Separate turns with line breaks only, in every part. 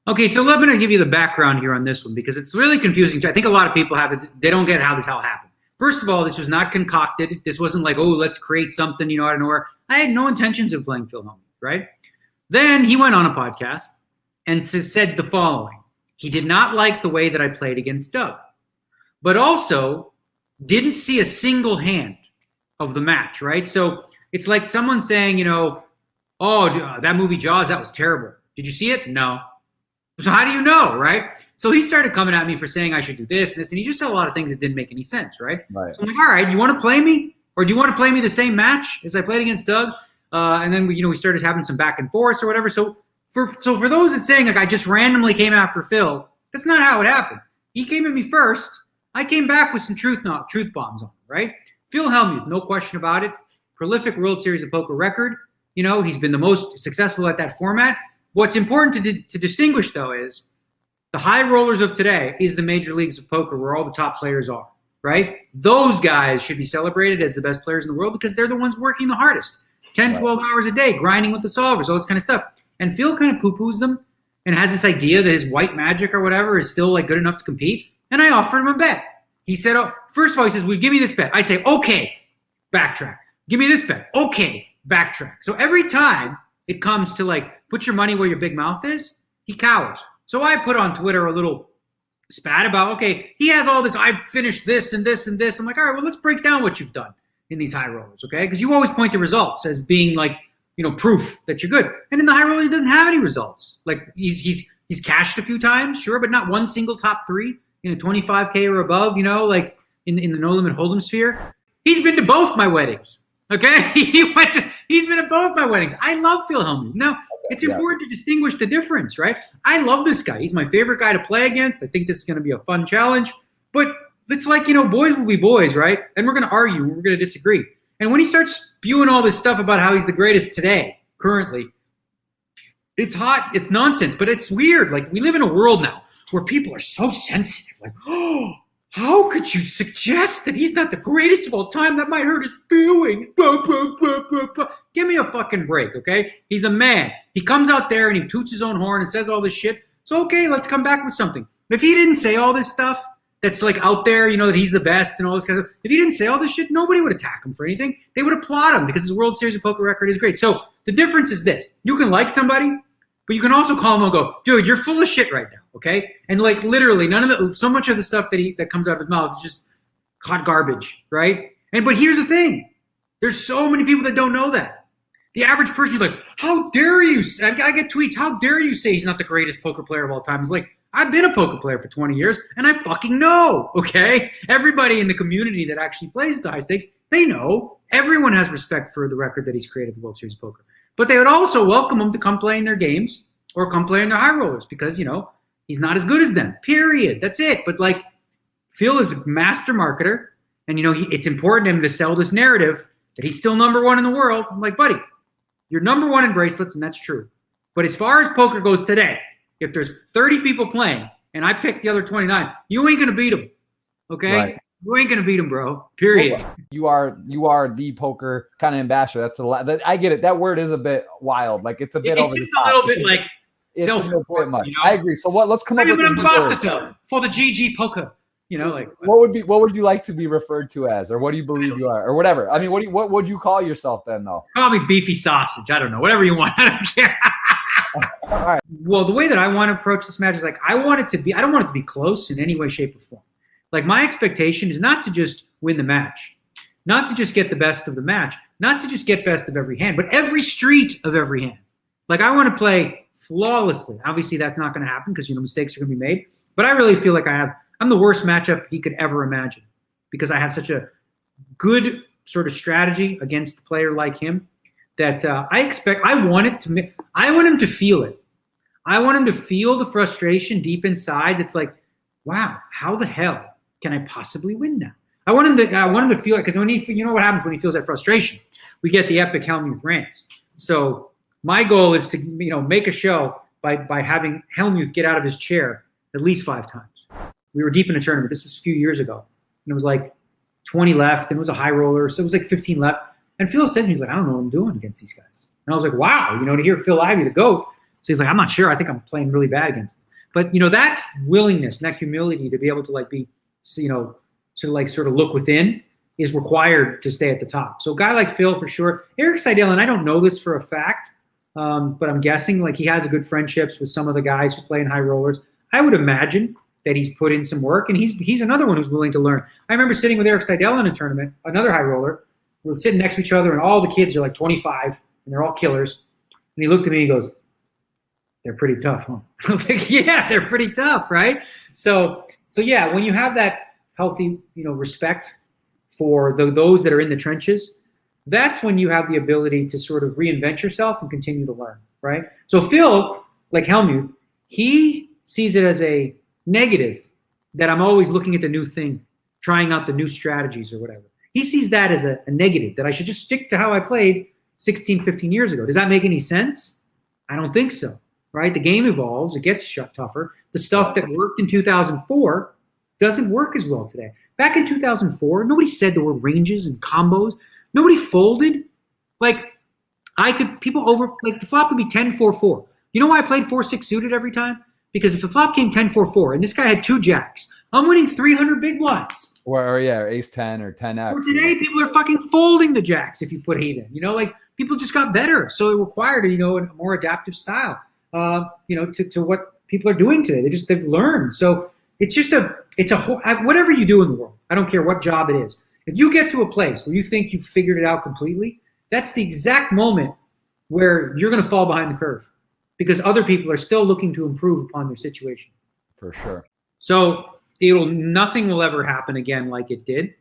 Okay, so let me give you the background here on this one because it's really confusing. I think a lot of people have it. They don't get how this all happened. First of all, this was not concocted. This wasn't like, oh, let's create something, out of nowhere. I had no intentions of playing Phil Hellmuth, right? Then he went on a podcast and said the following. He did not like the way that I played against Doug, but also didn't see a single hand of the match, right? So it's like someone saying, oh, that movie Jaws, that was terrible. Did you see it? No. So how do you know, right? So he started coming at me for saying I should do this and this, and he just said a lot of things that didn't make any sense, right?
Right.
So I'm like, all right, you want to play me? Or do you want to play me the same match as I played against Doug? And then we started having some back and forth or whatever. So for those that saying like I just randomly came after Phil, that's not how it happened. He came at me first. I came back with some truth bombs on, right? Phil Hellmuth, no question about it. Prolific World Series of Poker record. He's been the most successful at that format. What's important to distinguish, though, is the high rollers of today is the major leagues of poker where all the top players are, right? Those guys should be celebrated as the best players in the world because they're the ones working the hardest. 10, 12 hours a day, grinding with the solvers, all this kind of stuff. And Phil kind of poo-poos them and has this idea that his white magic or whatever is still like good enough to compete. And I offered him a bet. He said, first of all, he says, well, give me this bet. I say, okay, backtrack. Give me this bet. Okay, backtrack. So every time it comes to like, put your money where your big mouth is, he cowers. So I put on Twitter a little spat about, okay, he has all this, I finished this and this and this. I'm like, all right, well, let's break down what you've done in these high rollers, okay? Because you always point to results as being like, proof that you're good. And in the high roller, he doesn't have any results. Like he's cashed a few times, sure, but not one single top three in a 25K or above, like in the No Limit Holdem sphere. He's been to both my weddings, okay? He's been at both my weddings. I love Phil Hellmuth. Now, it's important to distinguish the difference, right? I love this guy. He's my favorite guy to play against. I think this is going to be a fun challenge. But it's like, boys will be boys, right? And we're going to argue. We're going to disagree. And when he starts spewing all this stuff about how he's the greatest today, currently, it's hot. It's nonsense. But it's weird. Like, we live in a world now where people are so sensitive. Like, oh, how could you suggest that he's not the greatest of all time? That might hurt his feelings. Give me a fucking break, okay? He's a man. He comes out there and he toots his own horn and says all this shit. So, okay, let's come back with something. If he didn't say all this stuff that's like out there, that he's the best and all this kind of stuff, if he didn't say all this shit, nobody would attack him for anything. They would applaud him because his World Series of Poker record is great. So the difference is this. You can like somebody, but you can also call him and go, dude, you're full of shit right now, okay? And like literally so much of the stuff that comes out of his mouth is just hot garbage, right? But here's the thing. There's so many people that don't know that. The average person is like, how dare you? I get tweets, how dare you say he's not the greatest poker player of all time? It's like, I've been a poker player for 20 years, and I fucking know, okay? Everybody in the community that actually plays the high stakes, they know. Everyone has respect for the record that he's created at the World Series of Poker. But they would also welcome him to come play in their games or come play in their high rollers because, he's not as good as them, period. That's it. But, like, Phil is a master marketer, and, it's important to him to sell this narrative that he's still number one in the world. I'm like, buddy, you're number one in bracelets, and that's true. But as far as poker goes today, if there's 30 people playing and I pick the other 29, you ain't going to beat them, okay? Right. You ain't going to beat them, bro, period.
Well, you are the poker kind of ambassador. That's a lot. I get it. That word is a bit wild. Like, it's a bit over the top.
It's a little bit like self-support.
I agree. So let's come up with
an ambassador for the GG poker.
What would you like to be referred to as, or what do you believe you are, or whatever? I mean, what would you call yourself then, though?
Call me beefy sausage. I don't know. Whatever you want. I don't care.
All right.
Well, the way that I want to approach this match is like I don't want it to be close in any way, shape, or form. Like, my expectation is not to just win the match, not to just get the best of the match, not to just get best of every hand, but every street of every hand. Like, I want to play flawlessly. Obviously, that's not going to happen because mistakes are going to be made. But I really feel like I'm the worst matchup he could ever imagine because I have such a good sort of strategy against a player like him that I want him to feel it. I want him to feel the frustration deep inside that's like, wow, how the hell can I possibly win now? I want him to feel it because when what happens when he feels that frustration? We get the epic Hellmuth rants. So my goal is to make a show by having Hellmuth get out of his chair at least 5 times. We were deep in a tournament. This was a few years ago. And it was like 20 left, and it was a high roller, so it was like 15 left. And Phil said to me, he's like, I don't know what I'm doing against these guys. And I was like, wow, to hear Phil Ivey, the GOAT, So he's like, I'm not sure. I think I'm playing really bad against them. But, you know, that willingness and that humility to be able to like be, you know, sort of look within is required to stay at the top. So a guy like Phil, for sure. Eric Seidel, and I don't know this for a fact, but I'm guessing like he has a good friendships with some of the guys who play in high rollers. I would imagine that he's put in some work, and he's another one who's willing to learn. I remember sitting with Eric Seidel in a tournament, another high roller. We're sitting next to each other, and all the kids are like 25, and they're all killers. And he looked at me and he goes, they're pretty tough, huh? I was like, yeah, they're pretty tough, right? So yeah, when you have that healthy, you know, respect for those that are in the trenches, that's when you have the ability to sort of reinvent yourself and continue to learn, right? So Phil, like Hellmuth, he sees it as a negative that I'm always looking at the new thing, trying out the new strategies or whatever. He sees that as a negative, that I should just stick to how I played 16, 15 years ago. Does that make any sense? I don't think so, right? The game evolves. It gets shut tougher. The stuff that worked in 2004 doesn't work as well today. Back in 2004, nobody said the word ranges and combos. Nobody folded. Like, the flop would be 10-4-4. You know why I played 4-6 suited every time? Because if the flop came 10-4-4 and this guy had 2 jacks, I'm winning 300 big blinds.
Or yeah, ace 10 or 10x.
Or today, people are fucking folding the jacks if you put hate in. You know, like people just got better, so it required a more adaptive style. To what people are doing today. They've learned. So it's a whole, whatever you do in the world. I don't care what job it is. If you get to a place where you think you've figured it out completely, that's the exact moment where you're going to fall behind the curve, because other people are still looking to improve upon their situation.
For sure.
So nothing will ever happen again like it did.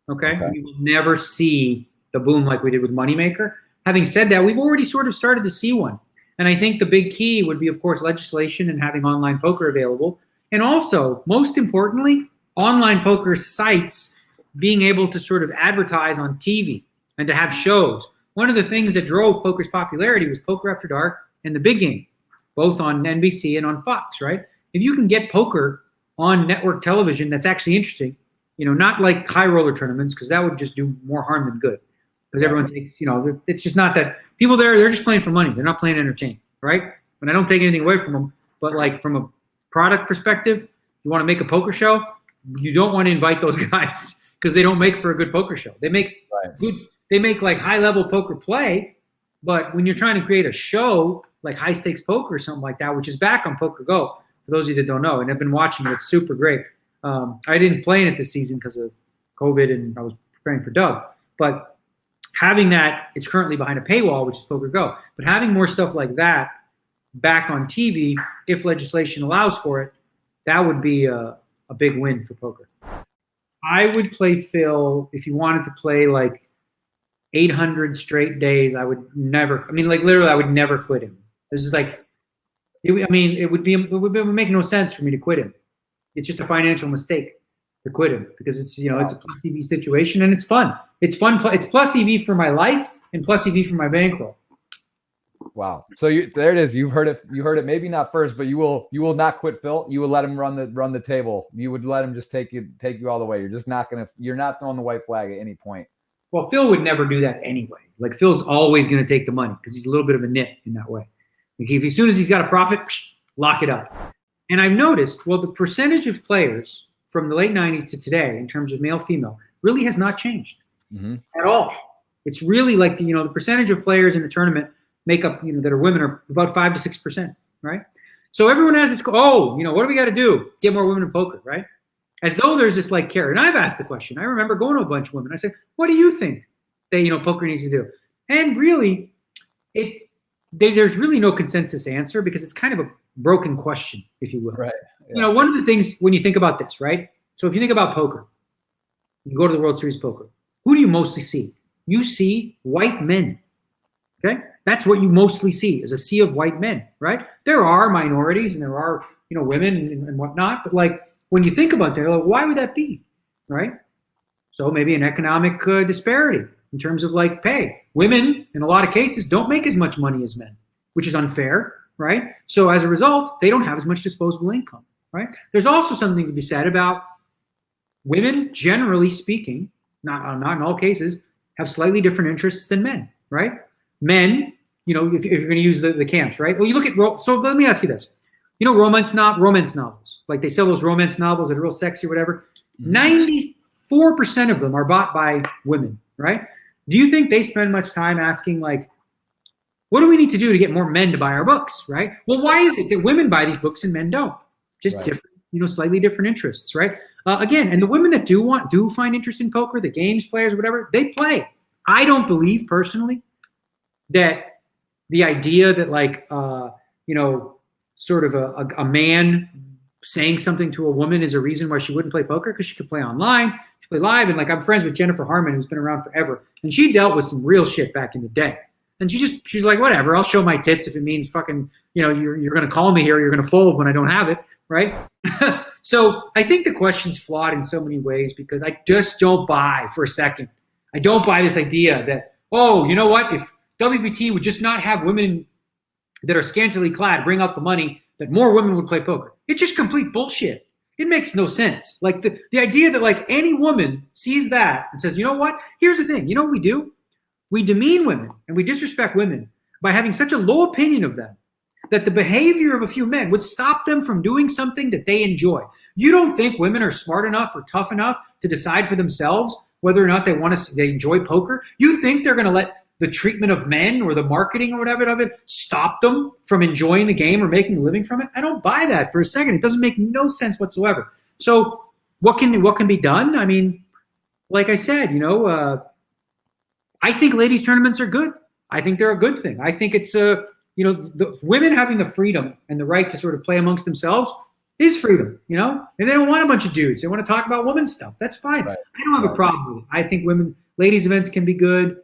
Okay? We will never see the boom like we did with Moneymaker. Having said that, we've already sort of started to see one. And I think the big key would be, of course, legislation and having online poker available. And also, most importantly, online poker sites being able to sort of advertise on TV and to have shows. One of the things that drove poker's popularity was Poker After Dark and The Big Game, both on NBC and on Fox, right? If you can get poker on network television that's actually interesting, not like high roller tournaments, because that would just do more harm than good. Because everyone takes, it's just not that people there, they're just playing for money. They're not playing to entertain, right? And I don't take anything away from them, but like from a product perspective, you want to make a poker show, you don't want to invite those guys because they don't make for a good poker show. They make they make like high level poker play, but when you're trying to create a show like High Stakes Poker or something like that, which is back on Poker Go, for those of you that don't know, and have been watching it, it's super great. I didn't play in it this season because of COVID and I was preparing for Doug, but having that, it's currently behind a paywall, which is Poker Go, but having more stuff like that back on TV, if legislation allows for it, that would be a big win for poker. I would play Phil if you wanted to play like 800 straight days. I would never, literally, I would never quit him. This is like, it would make no sense for me to quit him. It's just a financial mistake to quit him because it's, it's a plus EV situation and it's fun. It's fun. It's plus EV for my life and plus EV for my bankroll.
Wow. So there it is. You heard it. You heard it. Maybe not first, but you will not quit Phil. You will let him run the table. You would let him just take you all the way. You're not throwing the white flag at any point.
Well, Phil would never do that anyway. Like Phil's always going to take the money because he's a little bit of a nit in that way. Like as soon as he's got a profit, lock it up. And I've noticed, the percentage of players from the late 90s to today in terms of male, female really has not changed at all. It's really like, the percentage of players in a tournament make up, that are women are about 5 to 6%, right? So everyone has this, what do we got to do? Get more women in poker, right? As though there's this like carrot. And I've asked the question. I remember going to a bunch of women. I said, what do you think that, poker needs to do? And really, there's really no consensus answer because it's kind of a broken question, if you will.
Right. Yeah.
One of the things when you think about this, right? So if you think about poker, you go to the World Series poker, who do you mostly see? You see white men, okay? That's what you mostly see is a sea of white men, right? There are minorities and there are, women and whatnot, but like when you think about that, like, why would that be, right? So maybe an economic disparity in terms of like pay. Women, in a lot of cases, don't make as much money as men, which is unfair, right? So as a result, they don't have as much disposable income, right? There's also something to be said about women, generally speaking, not in all cases, have slightly different interests than men, right? Men you know, if you're going to use the camps, right? Well, you look at, so let me ask you this. You know, romance novels, like they sell those romance novels that are real sexy or whatever. 94% of them are bought by women, right? Do you think they spend much time asking, like, what do we need to do to get more men to buy our books, right? Well, why is it that women buy these books and men don't? Just different, you know, slightly different interests, right? Again, and the women that do find interest in poker, the games players, whatever, they play. I don't believe personally that the idea that, like, you know, sort of a man saying something to a woman is a reason why she wouldn't play poker, because she could play online, she could play live. And like, I'm friends with Jennifer Harmon, who's been around forever, and she dealt with some real shit back in the day. And she's like, whatever, I'll show my tits if it means fucking, you know, you're going to call me here, you're going to fold when I don't have it, right? So I think the question's flawed in so many ways, because I just don't buy for a second. I don't buy this idea that, oh, you know what, if WBT would just not have women that are scantily clad bring up the money, that more women would play poker. It's just complete bullshit. It makes no sense. Like the idea that, like, any woman sees that and says, you know what, here's the thing, you know what we do? We demean women and we disrespect women by having such a low opinion of them that the behavior of a few men would stop them from doing something that they enjoy. You don't think women are smart enough or tough enough to decide for themselves whether or not they enjoy poker? You think they're going to let the treatment of men or the marketing or whatever of it stop them from enjoying the game or making a living from it? I don't buy that for a second. It doesn't make no sense whatsoever. So what can be done? I mean, like I said, you know, I think ladies tournaments are good. I think they're a good thing. I think it's you know, the women having the freedom and the right to sort of play amongst themselves is freedom, you know? And they don't want a bunch of dudes. They want to talk about women's stuff. That's fine. Right. I don't have a problem with it. I think ladies events can be good.